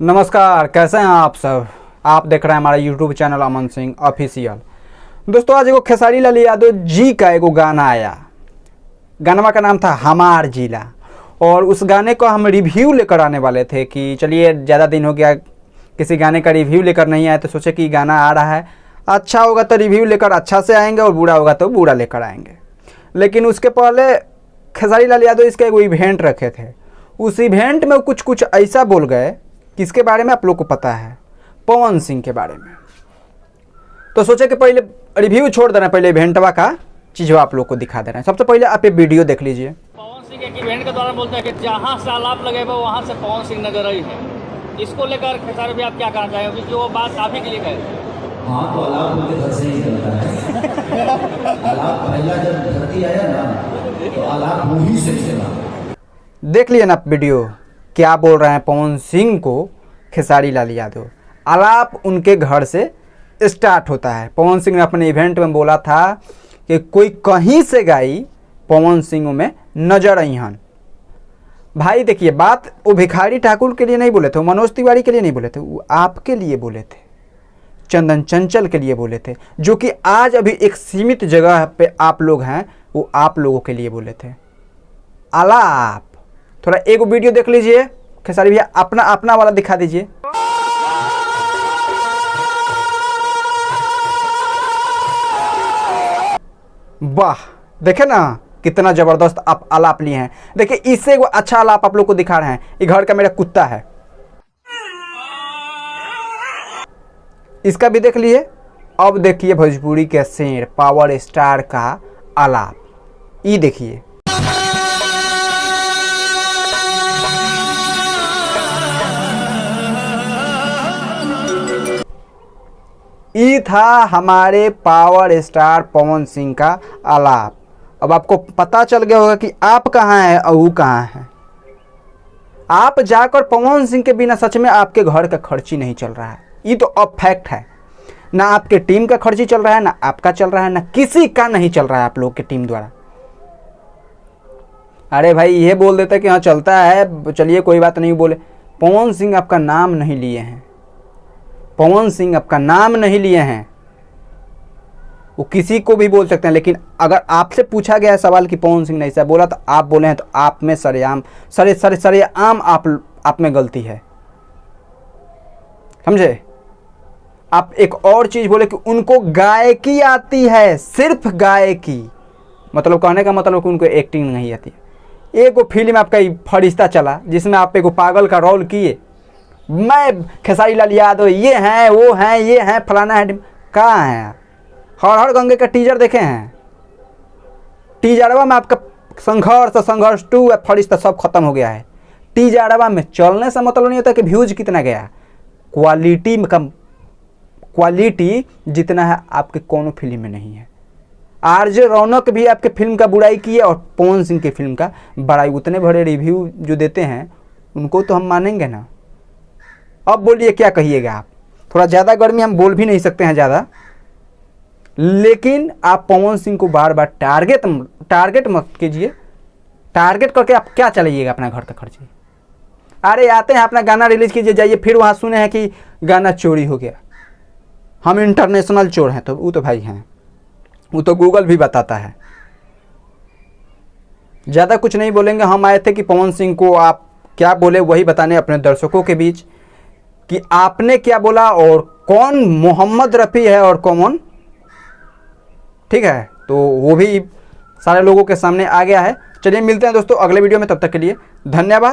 नमस्कार, कैसे हैं आप सब। आप देख रहे हैं हमारा YouTube channel Aman Singh official. दोस्तों, आज एगो खेसारी लाल यादव जी का एगो गाना आया। गाना का नाम था हमार जिला, और उस गाने को हम रिव्यू लेकर आने वाले थे कि चलिए ज़्यादा दिन हो गया किसी गाने का रिव्यू लेकर नहीं आए, तो सोचे कि गाना आ रहा है, अच्छा होगा तो रिव्यू लेकर अच्छा से आएंगे और बुरा होगा तो बुरा लेकर आएंगे। लेकिन उसके पहले खेसारी लाल यादव इसका एगो इवेंट रखे थे। उस इवेंट में कुछ ऐसा बोल गए, किसके बारे में आप लोग को पता है, पवन सिंह के बारे में। तो सोचे कि पहले रिव्यू छोड़ देना, पहले इवेंटवा का चीज़ आप लोग को दिखा देना है। सबसे पहले आप ये वीडियो देख लीजिए। पवन सिंह एक इवेंट के दौरान बोलते हैं कि जहाँ से आलाप लगे हुए वहाँ से पवन सिंह नजर आई है। इसको लेकर खेसारी भाई आप क्या कहना चाहेंगे, क्योंकि वो बात आप ही के लिए कहे। हाँ, तो आलाप उनके घर से ही चलता है। आलाप पहला जब धरती आया ना, तो आलाप वहीं से चला। देख लिए ना वीडियो, क्या बोल रहे हैं पवन सिंह को खेसारी लाल यादव। आलाप उनके घर से स्टार्ट होता है। पवन सिंह ने अपने इवेंट में बोला था कि कोई कहीं से गाई पवन सिंह में नजर अहन। भाई देखिए, बात वो भिखारी ठाकुर के लिए नहीं बोले थे, वो मनोज तिवारी के लिए नहीं बोले थे, वो आपके लिए बोले थे, चंदन चंचल के लिए बोले थे, जो कि आज अभी एक सीमित जगह पे आप लोग हैं, वो आप लोगों के लिए बोले थे। आलाप थोड़ा एक वीडियो देख लीजिए खेसारी भैया, अपना वाला दिखा दीजिए। वाह, देखे ना कितना जबरदस्त आप आलाप लिए हैं। देखिए, इससे वो अच्छा आलाप आप लोग को दिखा रहे हैं। ये घर का मेरा कुत्ता है, इसका भी देख लिए। अब देखिए भोजपुरी के शेर पावर स्टार का आलाप, ये देखिए। ये था हमारे पावर स्टार पवन सिंह का आलाप। अब आपको पता चल गया होगा कि आप कहाँ हैं और वो कहाँ है। आप जाकर पवन सिंह के बिना सच में आपके घर का खर्ची नहीं चल रहा है। ये तो अब फैक्ट है। ना आपके टीम का खर्ची चल रहा है, ना आपका चल रहा है, ना किसी का नहीं चल रहा है आप लोग के टीम द्वारा। अरे भाई, ये बोल देता कि हाँ चलता है, चलिए कोई बात नहीं बोले। पवन सिंह आपका नाम नहीं लिए हैं, पवन सिंह आपका नाम नहीं लिए हैं। वो किसी को भी बोल सकते हैं, लेकिन अगर आपसे पूछा गया है सवाल कि पवन सिंह ने ऐसा बोला तो आप बोले हैं, तो आप में सरेआम आप में गलती है, समझे। आप एक और चीज़ बोले कि उनको गायकी आती है, सिर्फ गायकी, मतलब कहने का मतलब कि उनको एक्टिंग नहीं आती है। एक वो फिल्म आपका फरिश्ता चला, जिसमें आप एक पागल का रोल किए, मैं खेसारी लाल यादव, ये हैं वो हैं ये हैं फलाना है, कहाँ हैं। हर हर गंगे का टीजर देखे हैं, टीजरवा में आपका संघर्ष 2 फरिश्ता सब खत्म हो गया है। टीजरवा में चलने से मतलब नहीं होता कि व्यूज कितना गया, क्वालिटी में कम, क्वालिटी जितना है आपके कोनो फिल्म में नहीं है। आरजे रौनक भी आपके फिल्म का बुराई की है, और पवन सिंह की फिल्म का बड़ाई। उतने बड़े रिव्यू जो देते हैं उनको तो हम मानेंगे ना। अब बोलिए क्या कहिएगा आप। थोड़ा ज़्यादा गर्मी हम बोल भी नहीं सकते हैं ज़्यादा, लेकिन आप पवन सिंह को बार बार टारगेट मत कीजिए। टारगेट करके आप क्या चलाइएगा अपना घर का खर्ची। अरे आते हैं अपना गाना रिलीज कीजिए, जाइए, फिर वहाँ सुने हैं कि गाना चोरी हो गया। हम इंटरनेशनल चोर हैं, तो वो तो भाई हैं, वो तो गूगल भी बताता है। ज़्यादा कुछ नहीं बोलेंगे। हम आए थे कि पवन सिंह को आप क्या बोले वही बताने अपने दर्शकों के बीच, कि आपने क्या बोला और कौन मोहम्मद रफ़ी है और कौन, ठीक है। तो वो भी सारे लोगों के सामने आ गया है। चलिए मिलते हैं दोस्तों अगले वीडियो में, तब तक के लिए धन्यवाद।